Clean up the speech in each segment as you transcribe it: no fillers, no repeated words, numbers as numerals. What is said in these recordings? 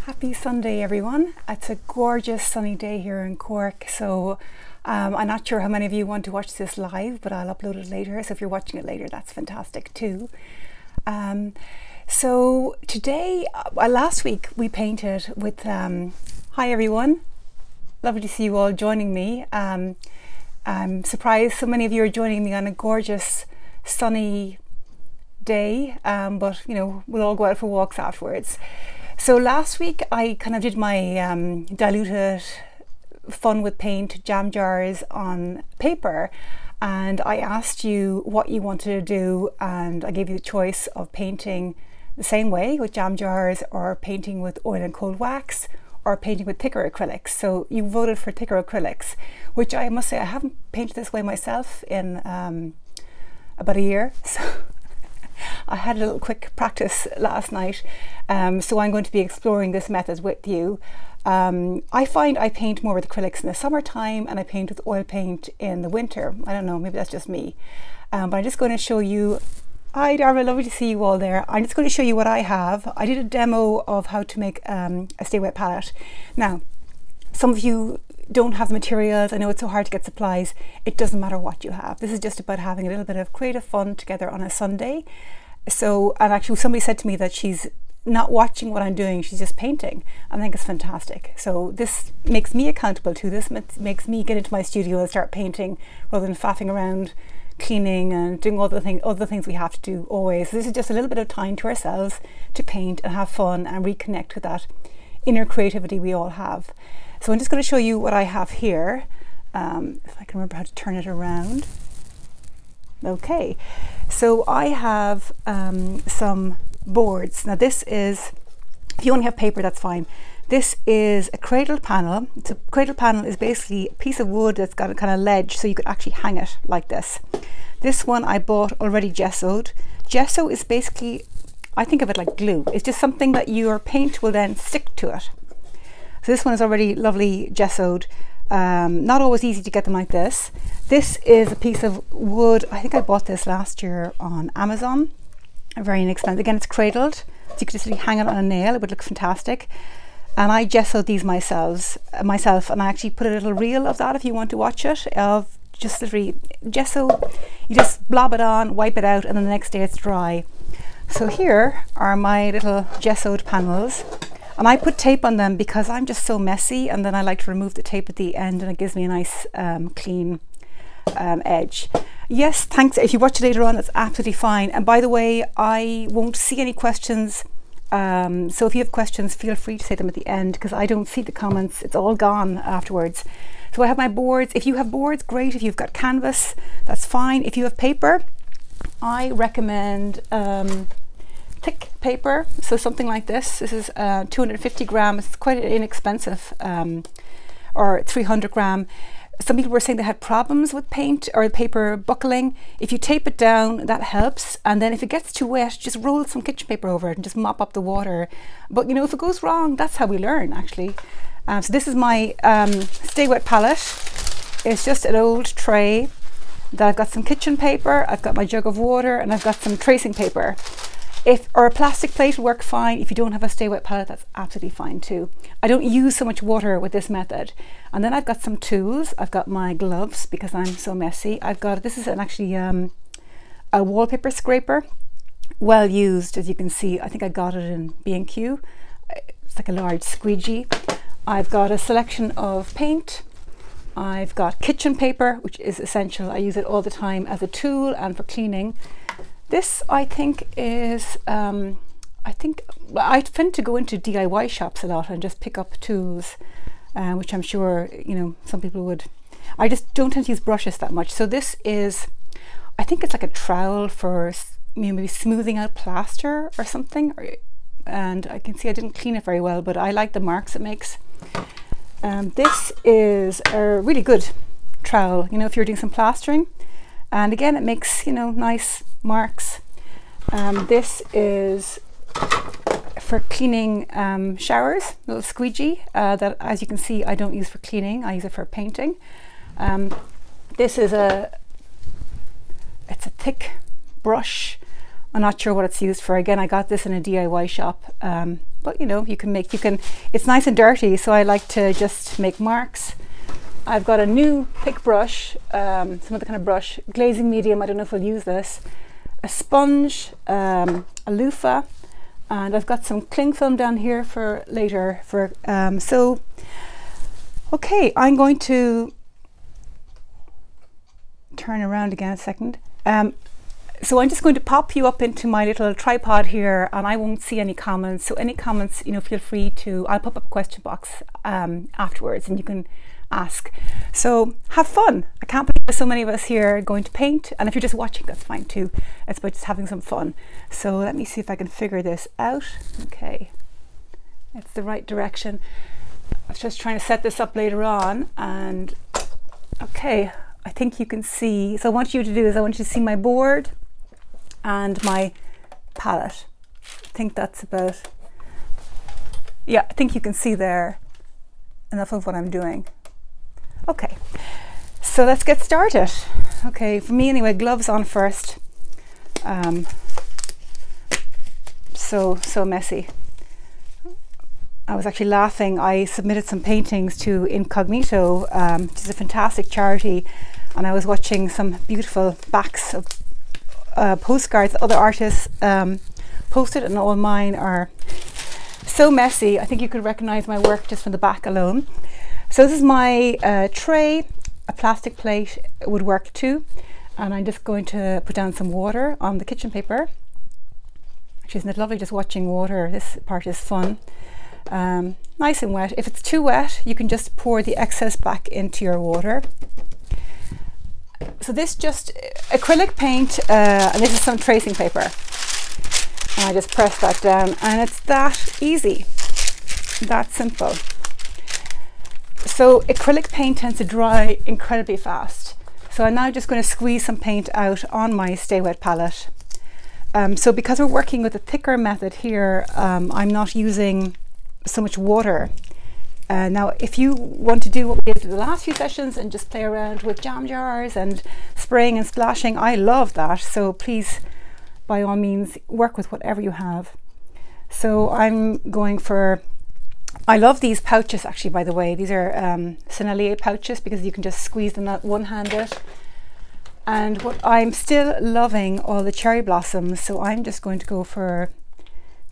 Happy Sunday everyone. It's a gorgeous sunny day here in Cork, so I'm not sure how many of you want to watch this live, but I'll upload it later, so if you're watching it later that's fantastic too. So today, last week we painted with, hi everyone, lovely to see you all joining me. I'm surprised so many of you are joining me on a gorgeous sunny day, but you know, we'll all go out for walks afterwards. So last week I kind of did my diluted fun with paint jam jars on paper, and I asked you what you wanted to do, and I gave you the choice of painting the same way with jam jars, or painting with oil and cold wax, or painting with thicker acrylics. So you voted for thicker acrylics, which I must say I haven't painted this way myself in about a year. So I had a little quick practice last night, so I'm going to be exploring this method with you. I find I paint more with acrylics in the summertime, and I paint with oil paint in the winter. I don't know, maybe that's just me. But I'm just going to show you. Hi Darla, lovely to see you all there. I'm just going to show you what I have. I did a demo of how to make a stay wet palette. Now, some of you don't have the materials. I know it's so hard to get supplies. It doesn't matter what you have. This is just about having a little bit of creative fun together on a Sunday. So, and actually somebody said to me that she's not watching what I'm doing, she's just painting. I think it's fantastic. So this makes me accountable to this, makes me get into my studio and start painting rather than faffing around cleaning and doing all the things we have to do always. So this is just a little bit of time to ourselves to paint and have fun and reconnect with that inner creativity we all have. So I'm just going to show you what I have here, if I can remember how to turn it around. Okay, so I have some boards. Now this is, if you only have paper, that's fine. This is a cradle panel. So a cradle panel is basically a piece of wood that's got a kind of ledge, so you could actually hang it like this. This one I bought already gessoed. Gesso is basically, I think of it like glue. It's just something that your paint will then stick to it. So this one is already lovely gessoed. Not always easy to get them like this. This is a piece of wood. I think I bought this last year on Amazon. Very inexpensive. Again, it's cradled, so you could just really hang it on a nail. It would look fantastic. And I gessoed these myself, and I actually put a little reel of that if you want to watch it, of just literally gesso. You just blob it on, wipe it out, and then the next day it's dry. So here are my little gessoed panels. And I put tape on them because I'm just so messy, and then I like to remove the tape at the end, and it gives me a nice clean edge. Yes, thanks. If you watch it later on, that's absolutely fine. And by the way, I won't see any questions. So if you have questions, feel free to say them at the end, because I don't see the comments. It's all gone afterwards. So I have my boards. If you have boards, great. If you've got canvas, that's fine. If you have paper, I recommend thick paper, so something like this. This is 250 grams. It's quite inexpensive, or 300 gram. Some people were saying they had problems with paint or the paper buckling. If you tape it down, that helps. And then if it gets too wet, just roll some kitchen paper over it and just mop up the water. But you know, if it goes wrong, that's how we learn actually. So this is my stay wet palette. It's just an old tray that I've got some kitchen paper, I've got my jug of water, and I've got some tracing paper. Or a plastic plate will work fine. If you don't have a stay wet palette, that's absolutely fine too. I don't use so much water with this method. And then I've got some tools. I've got my gloves because I'm so messy. I've got, this is actually a wallpaper scraper, well used, as you can see. I think I got it in B&Q. It's like a large squeegee. I've got a selection of paint. I've got kitchen paper, which is essential. I use it all the time as a tool and for cleaning. This I think is, I tend to go into DIY shops a lot and just pick up tools, which I'm sure, you know, some people would. I just don't tend to use brushes that much. So this is, I think it's like a trowel for, you know, maybe smoothing out plaster or something. And I can see I didn't clean it very well, but I like the marks it makes. This is a really good trowel, you know, if you're doing some plastering. And again, it makes, you know, nice marks. This is for cleaning showers, little squeegee that, as you can see, I don't use for cleaning. I use it for painting. This is it's a thick brush. I'm not sure what it's used for. Again, I got this in a DIY shop, but you know, it's nice and dirty, so I like to just make marks. I've got a new pick brush, some other kind of brush, glazing medium, I don't know if I'll use this, a sponge, a loofah, and I've got some cling film down here for later. Okay, I'm going to turn around again a second. So I'm just going to pop you up into my little tripod here, and I won't see any comments. So any comments, you know, feel free to, I'll pop up a question box afterwards and you can ask. So have fun. I can't believe there's so many of us here going to paint, and if you're just watching, that's fine too. It's about just having some fun. So let me see if I can figure this out. Okay, it's the right direction. I was just trying to set this up later on, and okay, I think you can see. So I want you to see my board and my palette. I think that's about, yeah, I think you can see there enough of what I'm doing. Okay, so let's get started. Okay, for me anyway, gloves on first. So messy. I was actually laughing. I submitted some paintings to Incognito, which is a fantastic charity, and I was watching some beautiful backs of postcards that other artists posted, and all mine are so messy. I think you could recognize my work just from the back alone. So this is my tray. A plastic plate would work too, and I'm just going to put down some water on the kitchen paper. Actually, isn't it lovely just watching water? This part is fun. Nice and wet. If it's too wet, you can just pour the excess back into your water. So this just acrylic paint, and this is some tracing paper. And I just press that down, and it's that easy, that simple. So acrylic paint tends to dry incredibly fast. So I'm now just going to squeeze some paint out on my Stay Wet palette. So because we're working with a thicker method here, I'm not using so much water. Now if you want to do what we did in the last few sessions and just play around with jam jars and spraying and splashing, I love that. So please, by all means, work with whatever you have. So I'm going for, I love these pouches actually, by the way. These are Sennelier pouches because you can just squeeze them out one-handed. And what I'm still loving, all the cherry blossoms, so I'm just going to go for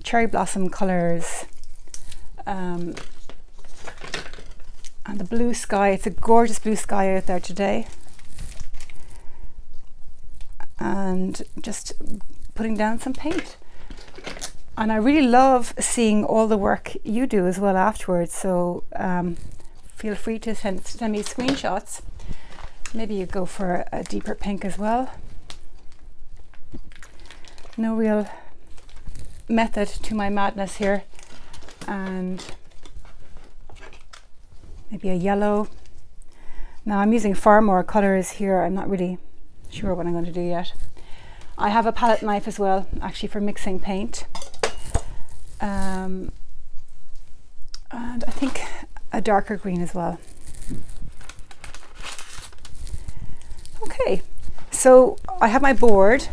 cherry blossom colors. And the blue sky, it's a gorgeous blue sky out there today. And just putting down some paint. And I really love seeing all the work you do as well afterwards, so feel free to send me screenshots. Maybe you go for a deeper pink as well. No real method to my madness here. And maybe a yellow. Now I'm using far more colors here. I'm not really sure what I'm going to do yet. I have a palette knife as well, actually, for mixing paint. And I think a darker green as well. Okay, so I have my board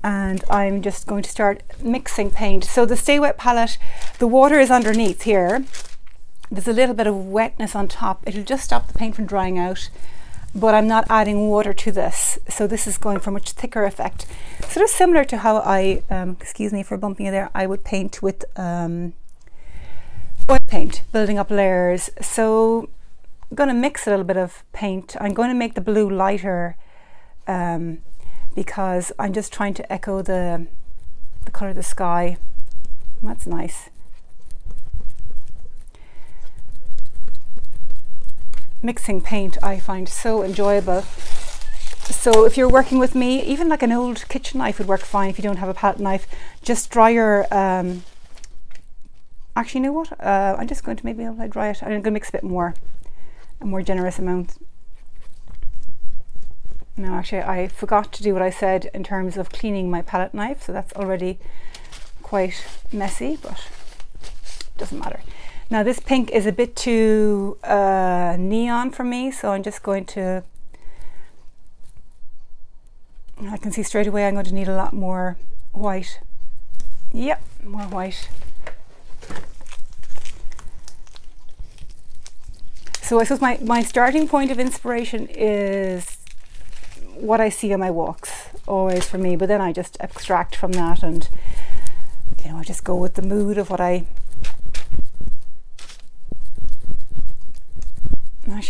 and I'm just going to start mixing paint. So the Stay Wet palette, the water is underneath here. There's a little bit of wetness on top. It'll just stop the paint from drying out, but I'm not adding water to this. So this is going for a much thicker effect. Sort of similar to how I, excuse me for bumping you there, I would paint with oil paint, building up layers. So I'm going to mix a little bit of paint. I'm going to make the blue lighter because I'm just trying to echo the colour of the sky. That's nice. Mixing paint I find so enjoyable. So if you're working with me, even like an old kitchen knife would work fine if you don't have a palette knife. Just dry your, actually, you know what? I'm just going to maybe I'll dry it. I'm going to mix a bit more, a more generous amount. No, actually, I forgot to do what I said in terms of cleaning my palette knife, so that's already quite messy, but doesn't matter. Now this pink is a bit too neon for me, so I'm just going to, I can see straight away I'm going to need a lot more white. Yep, more white. So I suppose my starting point of inspiration is what I see on my walks, always for me, but then I just abstract from that, and you know, I just go with the mood of what actually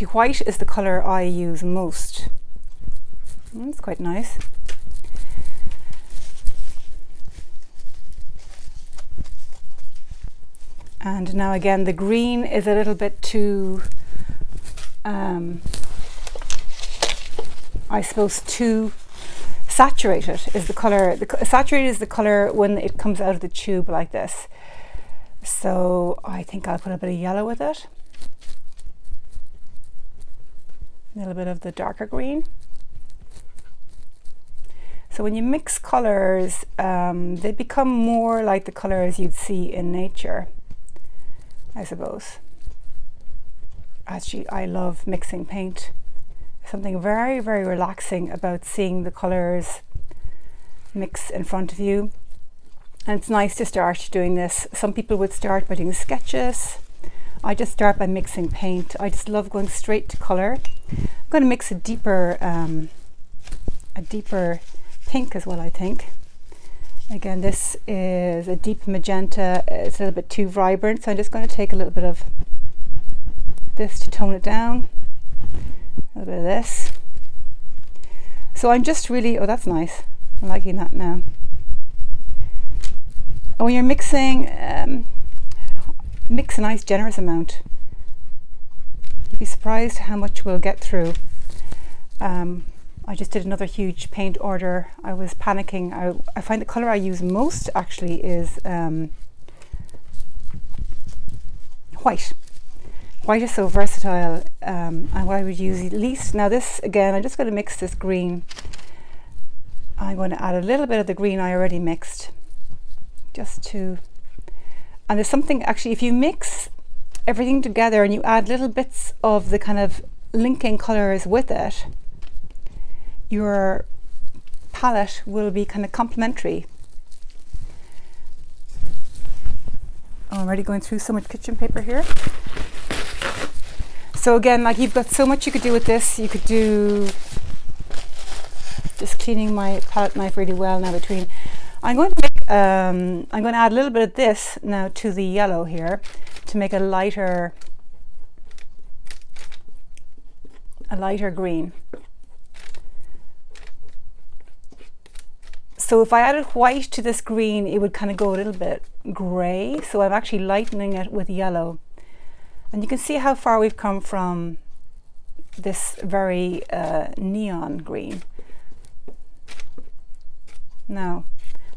white is the colour I use most. It's quite nice. And now again, the green is a little bit too I suppose too saturated is the colour. Saturated is the colour when it comes out of the tube like this. So I think I'll put a bit of yellow with it. A little bit of the darker green. So when you mix colours, they become more like the colours you'd see in nature, I suppose. Actually, I love mixing paint. Something very, very relaxing about seeing the colours mix in front of you. And it's nice to start doing this. Some people would start by doing sketches. I just start by mixing paint. I just love going straight to colour. I'm going to mix a deeper pink as well, I think. Again, this is a deep magenta. It's a little bit too vibrant, so I'm just going to take a little bit of this to tone it down. A little bit of this. So I'm just really, oh, that's nice. I'm liking that now. And when you're mixing, mix a nice generous amount. You'd be surprised how much we'll get through. I just did another huge paint order. I was panicking. I find the colour I use most actually is white. White is so versatile, and what I would use least. Now this, again, I'm just going to mix this green. I'm going to add a little bit of the green I already mixed, just to, and there's something, actually, if you mix everything together and you add little bits of the kind of linking colours with it, your palette will be kind of complementary. Oh, I'm already going through so much kitchen paper here. So again, like, you've got so much you could do with this. You could do, just cleaning my palette knife really well now between. I'm going to make, I'm going to add a little bit of this now to the yellow here to make a lighter green. So if I added white to this green, it would kind of go a little bit grey. So I'm actually lightening it with yellow. And you can see how far we've come from this very neon green. Now,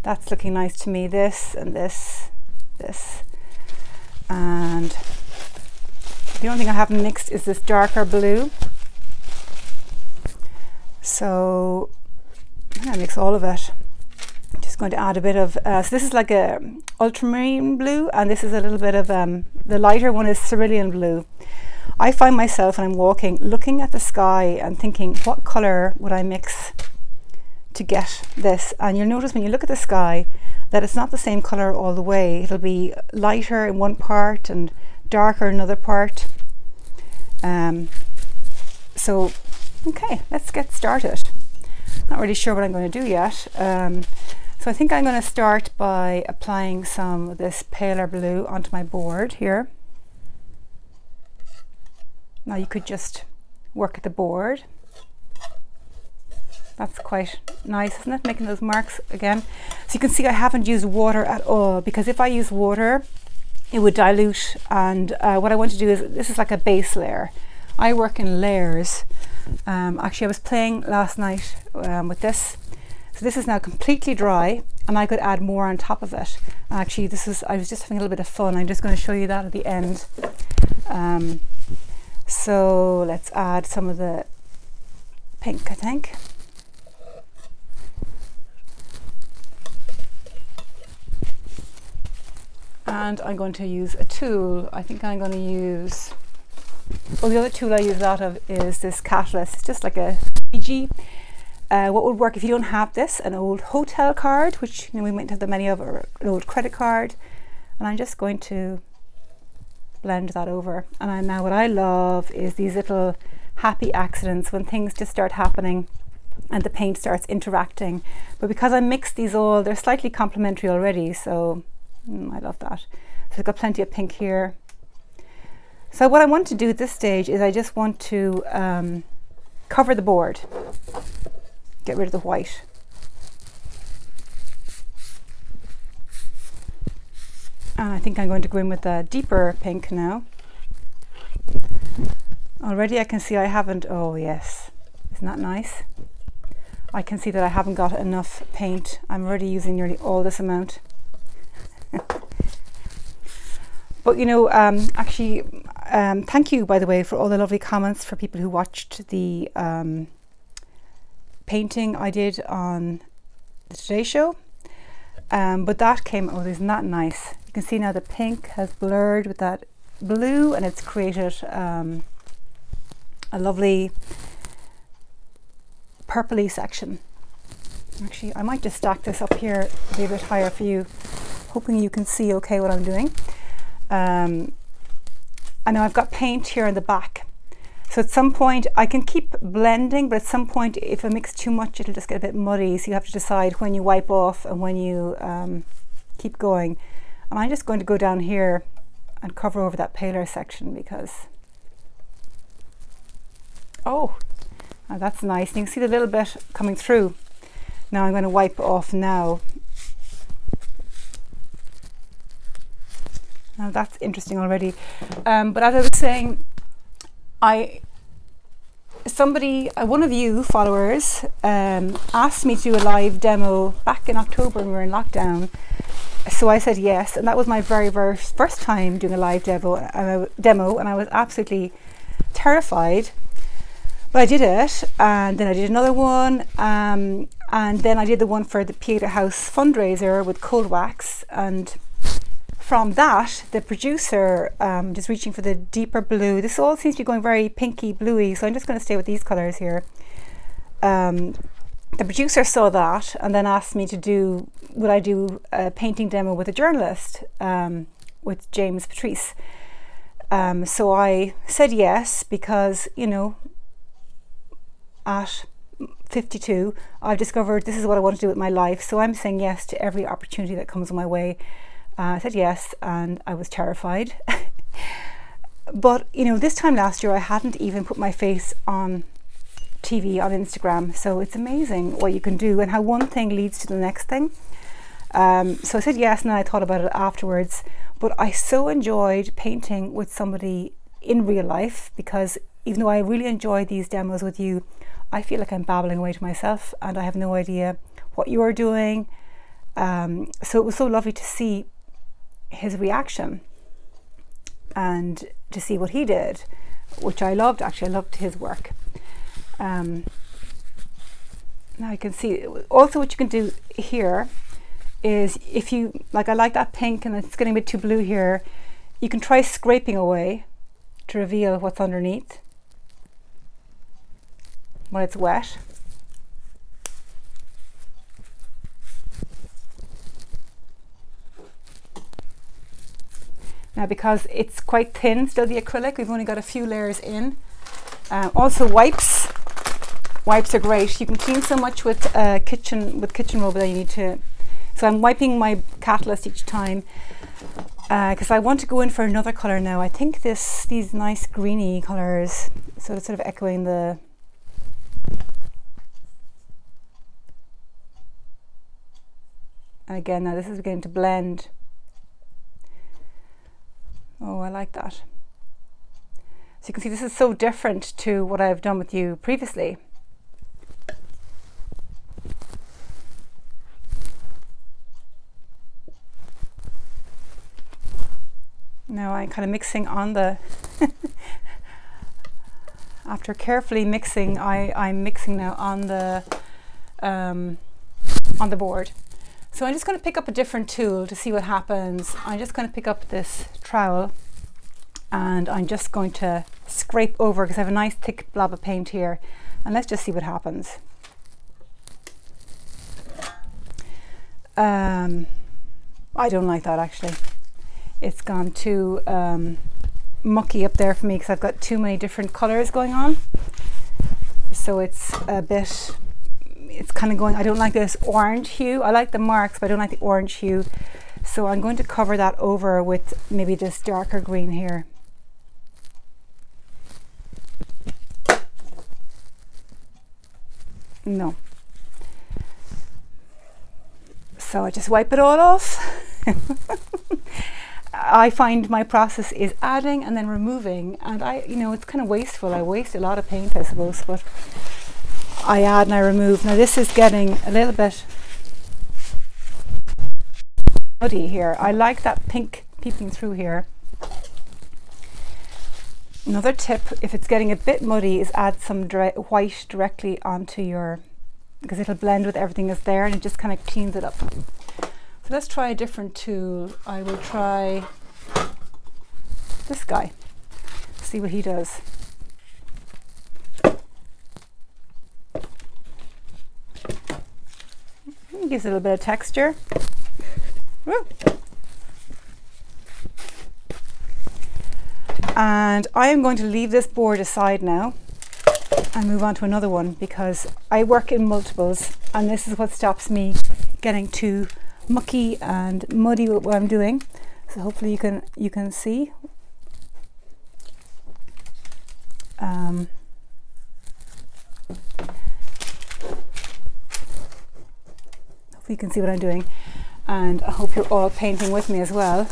that's looking nice to me. This and this, this. And the only thing I haven't mixed is this darker blue. So I'm going to mix all of it. I'm just going to add a bit of, so this is like a ultramarine blue, and this is a little bit of, the lighter one is cerulean blue. I find myself when I'm walking looking at the sky and thinking, what colour would I mix to get this? And you'll notice when you look at the sky that it's not the same colour all the way. It'll be lighter in one part and darker in another part. So okay, let's get started. Not really sure what I'm going to do yet. So I think I'm going to start by applying some of this paler blue onto my board here. Now you could just work at the board. That's quite nice, isn't it? Making those marks again. So you can see I haven't used water at all, because if I use water, it would dilute. And what I want to do is, this is like a base layer. I work in layers. Actually, I was playing last night with this. So this is now completely dry, and I could add more on top of it. Actually, this is, I was just having a little bit of fun. I'm just going to show you that at the end. So let's add some of the pink, I think. And I'm going to use a tool. I think I'm going to use, well, the other tool I use a lot of is this catalyst. It's just like a Fiji. What would work if you don't have this, an old hotel card, which, you know, we might have the many of, or an old credit card. And I'm just going to blend that over. And now what I love is these little happy accidents when things just start happening and the paint starts interacting. But because I mixed these all, they're slightly complementary already, so I love that. So I've got plenty of pink here. So what I want to do at this stage is I just want to cover the board, get rid of the white. And I think I'm going to go in with a deeper pink now. Already I can see I haven't, oh yes, isn't that nice? I can see that I haven't got enough paint. I'm already using nearly all this amount. But you know, actually, thank you, by the way, for all the lovely comments for people who watched the painting I did on the Today Show. But that came, oh, isn't that nice? You can see now the pink has blurred with that blue, and it's created a lovely purpley section. Actually, I might just stack this up here a bit higher for you, hoping you can see okay what I'm doing. I know I've got paint here in the back, so at some point I can keep blending, but at some point if I mix too much it'll just get a bit muddy, so you have to decide when you wipe off and when you keep going. And I'm just going to go down here and cover over that paler section because, oh, that's nice. And you can see the little bit coming through. Now I'm going to wipe off now. Now that's interesting already. But as I was saying, one of you followers asked me to do a live demo back in October when we were in lockdown. So I said yes, and that was my very first time doing a live demo, and I was absolutely terrified. But I did it, and then I did another one, and then I did the one for the Pieta House fundraiser with cold wax. And from that, the producer, just reaching for the deeper blue. This all seems to be going very pinky bluey, so I'm just going to stay with these colors here. The producer saw that and then asked me to do, would I do a painting demo with a journalist, with James Patrice. So I said yes, because, you know, at 52, I've discovered this is what I want to do with my life. So I'm saying yes to every opportunity that comes my way. I said yes, and I was terrified. But, you know, this time last year, I hadn't even put my face on TV, on Instagram. So it's amazing what you can do and how one thing leads to the next thing. So I said yes, and then I thought about it afterwards. But I so enjoyed painting with somebody in real life, because even though I really enjoy these demos with you, I feel like I'm babbling away to myself and I have no idea what you're doing. So it was so lovely to see his reaction and to see what he did, which I loved. Actually, I loved his work. Now you can see also what you can do here is, if you like, I like that pink and it's getting a bit too blue here, you can try scraping away to reveal what's underneath when it's wet. Now, because it's quite thin still, the acrylic, we've only got a few layers in. Also wipes are great. You can clean so much with kitchen rub that you need to. So I'm wiping my catalyst each time because I want to go in for another color now. I think these nice greeny colors, so it's sort of echoing the. And again, now this is beginning to blend. Oh, I like that. So you can see this is so different to what I've done with you previously. Now I'm kind of mixing on the after carefully mixing, I'm mixing now on the board. So I'm just going to pick up a different tool to see what happens. I'm just going to pick up this trowel and I'm just going to scrape over, because I have a nice thick blob of paint here, and let's just see what happens. I don't like that, actually. It's gone too mucky up there for me because I've got too many different colors going on. So it's a bit, it's kind of going, I don't like this orange hue. I like the marks, but I don't like the orange hue. So I'm going to cover that over with maybe this darker green here. No. So I just wipe it all off. I find my process is adding and then removing, and it's kind of wasteful. I waste a lot of paint, I suppose, but I add and I remove. Now this is getting a little bit muddy here. I like that pink peeping through here. Another tip, if it's getting a bit muddy, is add some white directly onto your, because it'll blend with everything that's there and it just kind of cleans it up. So let's try a different tool. I will try this guy, see what he does. It gives it a little bit of texture. Woo. And I am going to leave this board aside now and move on to another one, because I work in multiples and this is what stops me getting too mucky and muddy with what I'm doing. So hopefully you can see. Hopefully you can see what I'm doing, and I hope you're all painting with me as well.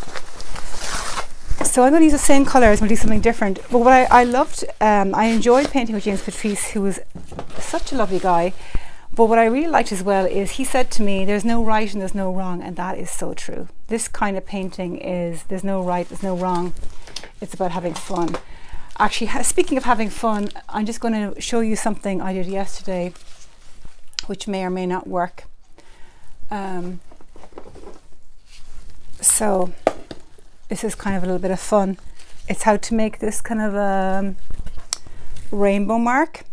So I'm going to use the same colours, we'll do something different. But what I loved, I enjoyed painting with James Patrice, who was such a lovely guy. But what I really liked as well is he said to me, there's no right and there's no wrong, and that is so true. This kind of painting is, there's no right, there's no wrong. It's about having fun. Actually, speaking of having fun, I'm just going to show you something I did yesterday, which may or may not work. So this is kind of a little bit of fun. It's how to make this kind of a rainbow mark.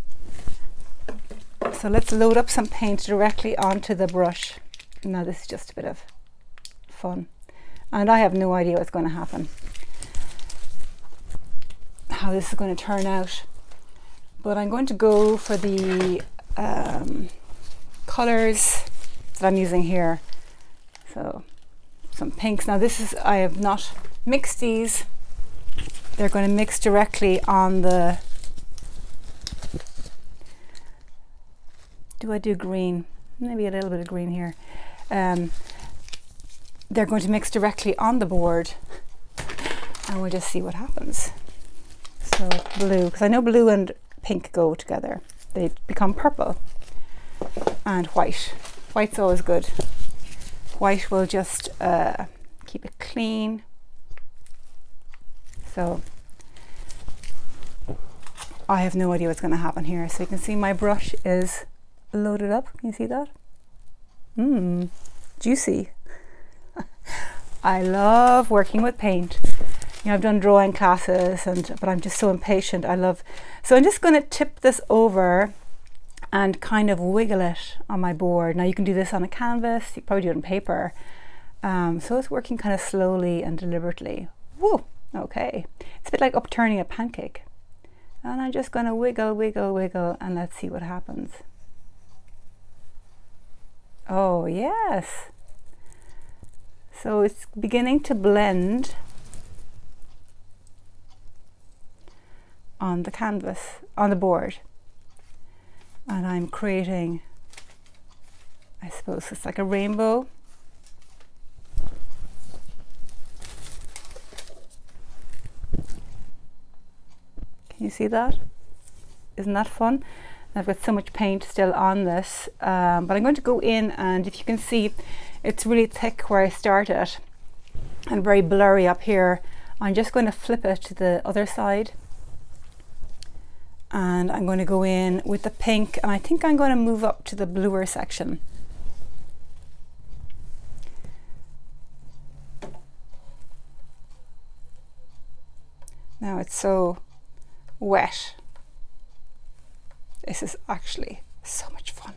So let's load up some paint directly onto the brush. Now this is just a bit of fun. And I have no idea what's going to happen, how this is going to turn out. But I'm going to go for the colours that I'm using here. So some pinks. Now this is, I have not mixed these. They're going to mix directly on the, do I do green? Maybe a little bit of green here. They're going to mix directly on the board and we'll just see what happens. So blue, because I know blue and pink go together. They become purple. And white. White's always good. White will just keep it clean. So I have no idea what's going to happen here. So you can see my brush is loaded up. Can you see that? Juicy. I love working with paint. You know, I've done drawing classes, but I'm just so impatient. So I'm just going to tip this over and kind of wiggle it on my board. Now you can do this on a canvas, you can probably do it on paper. So it's working kind of slowly and deliberately. Whoa, okay. It's a bit like upturning a pancake. And I'm just going to wiggle, wiggle, wiggle, and let's see what happens. Oh yes. So it's beginning to blend on the canvas, on the board. And I'm creating, I suppose it's like a rainbow. Can you see that? Isn't that fun? I've got so much paint still on this, but I'm going to go in, and if you can see, it's really thick where I started and very blurry up here. I'm just going to flip it to the other side. And I'm going to go in with the pink, and I think I'm going to move up to the bluer section. Now it's so wet. This is actually so much fun.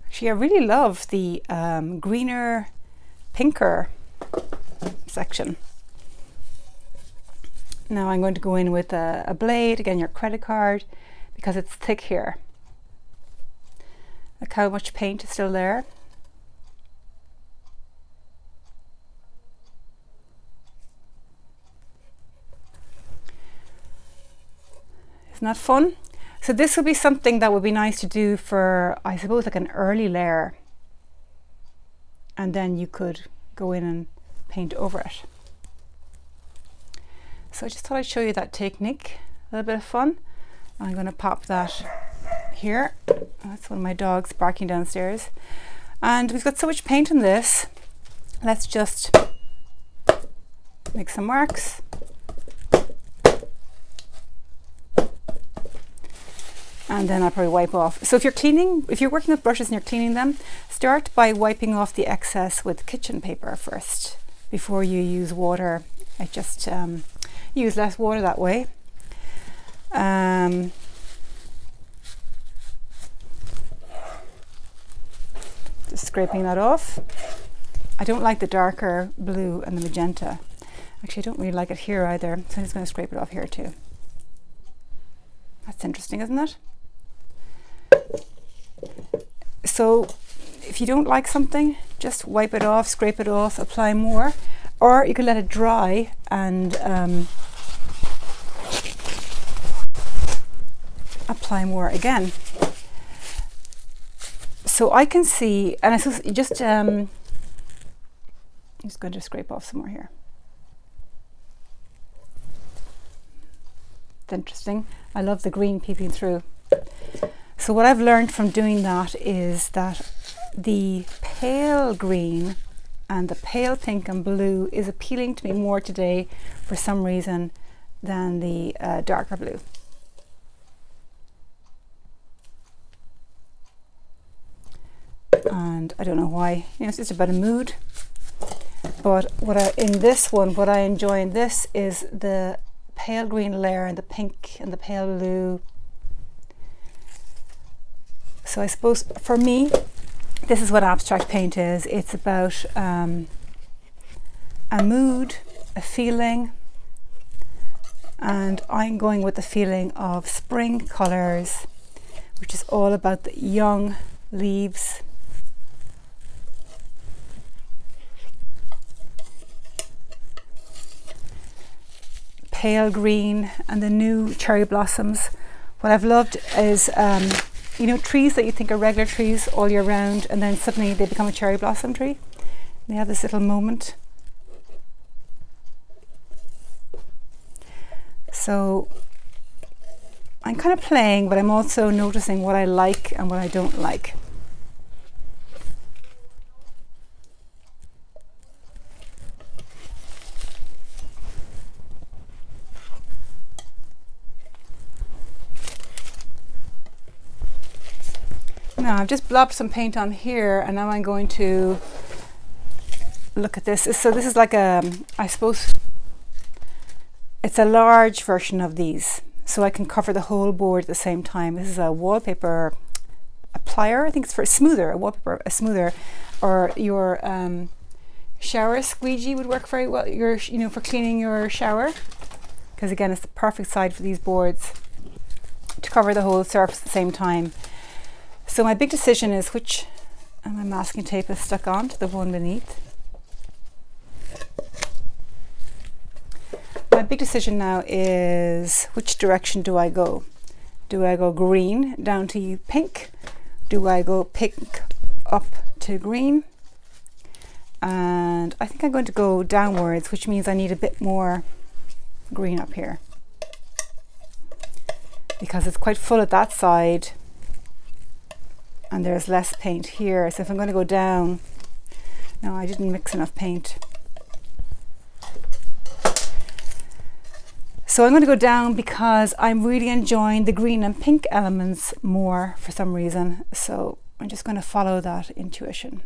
Actually, I really love the greener pinker section. Now I'm going to go in with a blade, again your credit card, because it's thick here. Look how much paint is still there. Isn't that fun? So this would be something that would be nice to do for, I suppose, like an early layer. And then you could go in and paint over it. So I just thought I'd show you that technique. A little bit of fun. I'm going to pop that here. That's one of my dogs barking downstairs. And we've got so much paint in this. Let's just make some marks. And then I'll probably wipe off. So if you're working with brushes and you're cleaning them, start by wiping off the excess with kitchen paper first before you use water. I just use less water that way. Just scraping that off. I don't like the darker blue and the magenta. Actually, I don't really like it here either, so I'm just going to scrape it off here too. That's interesting, isn't it? So if you don't like something, just wipe it off, scrape it off, apply more, or you can let it dry and apply more again. So I can see, and I suppose you just I'm just going to scrape off some more here. It's interesting. I love the green peeping through. So what I've learned from doing that is that the pale green and the pale pink and blue is appealing to me more today for some reason than the darker blue. And I don't know why, you know, it's just about a mood. But what I enjoy in this is the pale green layer and the pink and the pale blue. So I suppose for me, this is what abstract paint is. It's about a mood, a feeling, and I'm going with the feeling of spring colours, which is all about the young leaves. Pale green and the new cherry blossoms. What I've loved is you know, trees that you think are regular trees all year round, and then suddenly they become a cherry blossom tree. They have this little moment. So I'm kind of playing, but I'm also noticing what I like and what I don't like. Now I've just blobbed some paint on here, and now I'm going to look at this. So this is like I suppose it's a large version of these, so I can cover the whole board at the same time. This is a wallpaper applier. I think it's for a smoother, a smoother, or your shower squeegee would work very well. You know, for cleaning your shower, because again, it's the perfect side for these boards to cover the whole surface at the same time. So my big decision is which my masking tape is stuck on to the one beneath. My big decision now is which direction do I go? Do I go green down to pink? Do I go pink up to green? And I think I'm going to go downwards, which means I need a bit more green up here, because it's quite full at that side and there's less paint here. So if I'm going to go down, no, I didn't mix enough paint. So I'm going to go down because I'm really enjoying the green and pink elements more for some reason. So I'm just going to follow that intuition.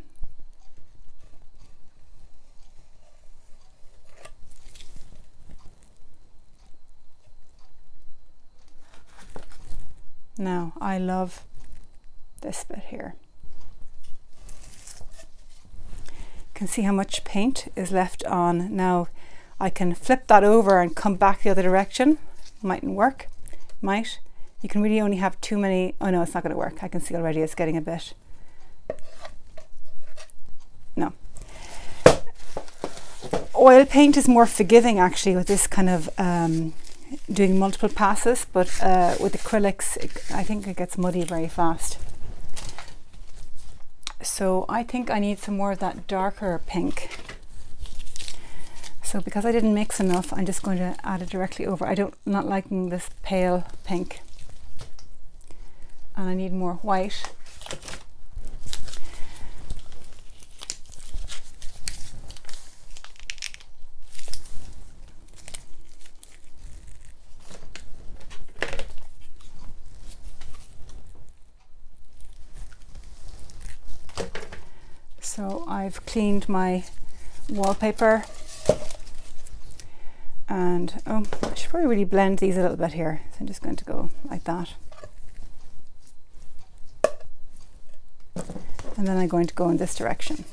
Now I love this bit here. You can see how much paint is left on. Now I can flip that over and come back the other direction. Mightn't work, might. You can really only have too many. Oh no, it's not going to work. I can see already it's getting a bit. No. Oil paint is more forgiving actually with this kind of doing multiple passes, but with acrylics I think it gets muddy very fast. So I think I need some more of that darker pink. So because I didn't mix enough, I'm just going to add it directly over. I'm not liking this pale pink. And I need more white. So I've cleaned my wallpaper, and I should probably really blend these a little bit here. So I'm just going to go like that. And then I'm going to go in this direction.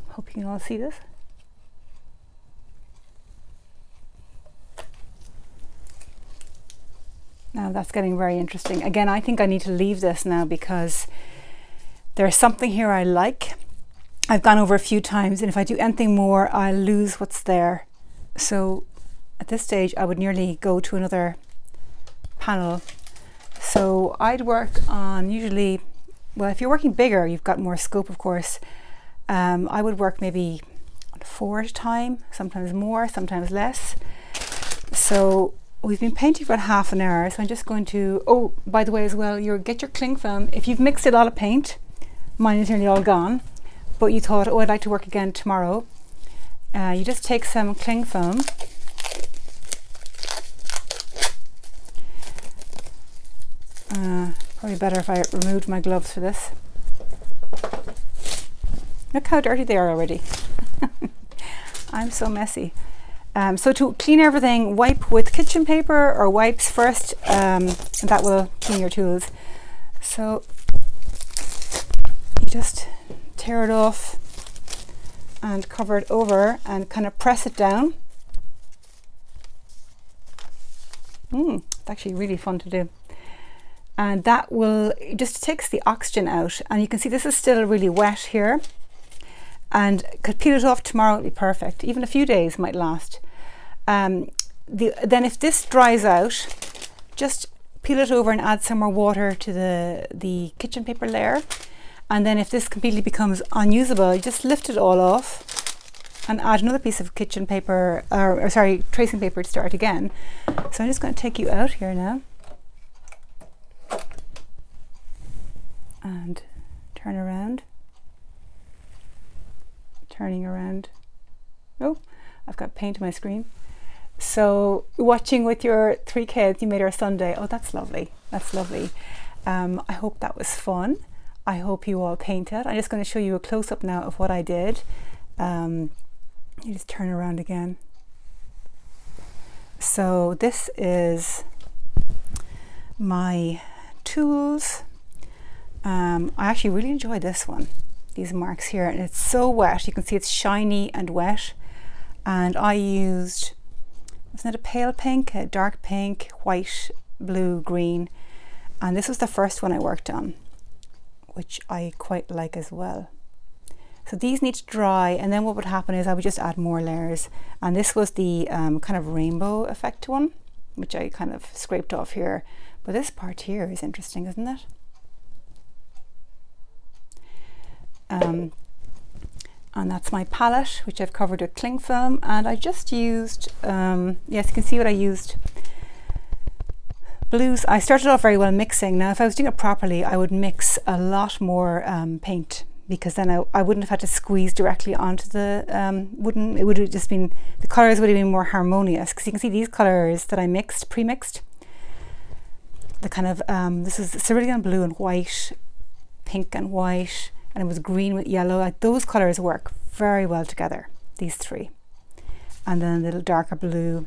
Hope you can all see this. Now that's getting very interesting. Again, I think I need to leave this now because there's something here I like. I've gone over a few times, and if I do anything more, I'll lose what's there. So at this stage, I would nearly go to another panel. So I'd work on usually, well, if you're working bigger, you've got more scope, of course. I would work maybe on 4 at a time, sometimes more, sometimes less. So we've been painting for about half an hour. So I'm just going to, oh, by the way as well, get your cling film. If you've mixed a lot of paint, mine is nearly all gone, but you thought, oh, I'd like to work again tomorrow. You just take some cling film. Probably better if I removed my gloves for this. Look how dirty they are already. I'm so messy. So to clean everything, wipe with kitchen paper or wipes first, and that will clean your tools. So you just tear it off and cover it over and kind of press it down. It's actually really fun to do. And that will, it just takes the oxygen out. And you can see this is still really wet here. And could peel it off tomorrow, it'll be perfect. Even a few days might last. Then if this dries out, just peel it over and add some more water to the kitchen paper layer. And then if this completely becomes unusable, you just lift it all off and add another piece of kitchen paper, or sorry, tracing paper to start again. So I'm just going to take you out here now. And turn around. Turning around. Oh, I've got paint on my screen. So watching with your 3 kids, you made our Sunday. Oh, that's lovely. That's lovely. I hope that was fun. I hope you all painted. I'm just going to show you a close-up now of what I did. You just turn around again. So this is my tools. I actually really enjoy this one, these marks here, and it's so wet. You can see it's shiny and wet. And I used, wasn't it a pale pink, a dark pink, white, blue, green. And this was the first one I worked on, which I quite like as well. So these need to dry, and then what would happen is I would just add more layers. And this was the kind of rainbow effect one, which I kind of scraped off here. But this part here is interesting, isn't it? And that's my palette, which I've covered with cling film. And I just used, yes, you can see what I used. Blues, I started off very well mixing. Now if I was doing it properly, I would mix a lot more paint, because then I wouldn't have had to squeeze directly onto the it would have just been, the colours would have been more harmonious, because you can see these colours that I mixed, pre-mixed, the kind of, this is cerulean blue and white, pink and white, and it was green with yellow. Like those colours work very well together, these 3. And then a little darker blue.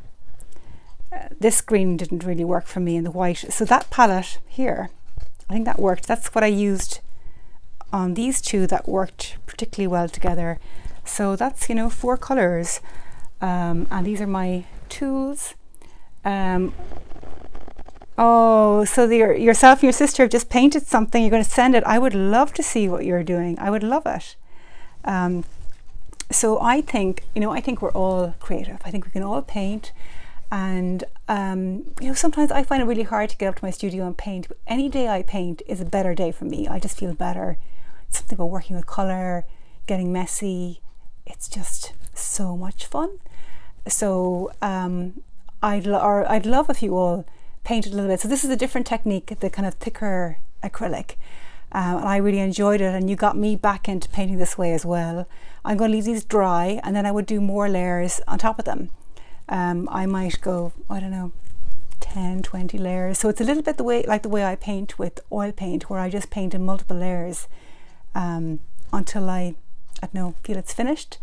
This green didn't really work for me, in the white. So that palette here, I think that worked. That's what I used on these two that worked particularly well together. So that's, you know, 4 colours, and these are my tools. Oh, so yourself and your sister have just painted something. You're going to send it. I would love to see what you're doing. I would love it. So I think, you know, I think we're all creative. I think we can all paint. And, you know, sometimes I find it really hard to get up to my studio and paint. But any day I paint is a better day for me. I just feel better. It's something about working with colour, getting messy. It's just so much fun. So I'd love if you all painted a little bit. So this is a different technique, the kind of thicker acrylic. And I really enjoyed it, and you got me back into painting this way as well. I'm going to leave these dry, and then I would do more layers on top of them. I might go, I don't know, 10, 20 layers. So it's a little bit like the way I paint with oil paint, where I just paint in multiple layers until I don't know, feel it's finished.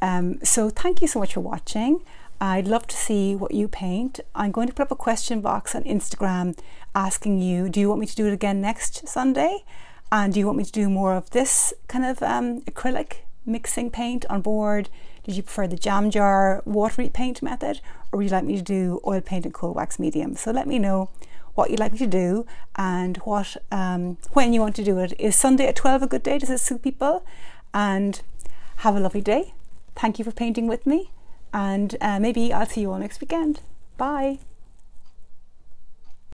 So thank you so much for watching. I'd love to see what you paint. I'm going to put up a question box on Instagram asking you, do you want me to do it again next Sunday? And do you want me to do more of this kind of acrylic mixing paint on board? Did you prefer the jam jar watery paint method? Or would you like me to do oil paint and cold wax medium? So let me know what you'd like me to do and what when you want to do it. Is Sunday at 12 a good day? Does it suit people? And have a lovely day. Thank you for painting with me. And maybe I'll see you all next weekend. Bye.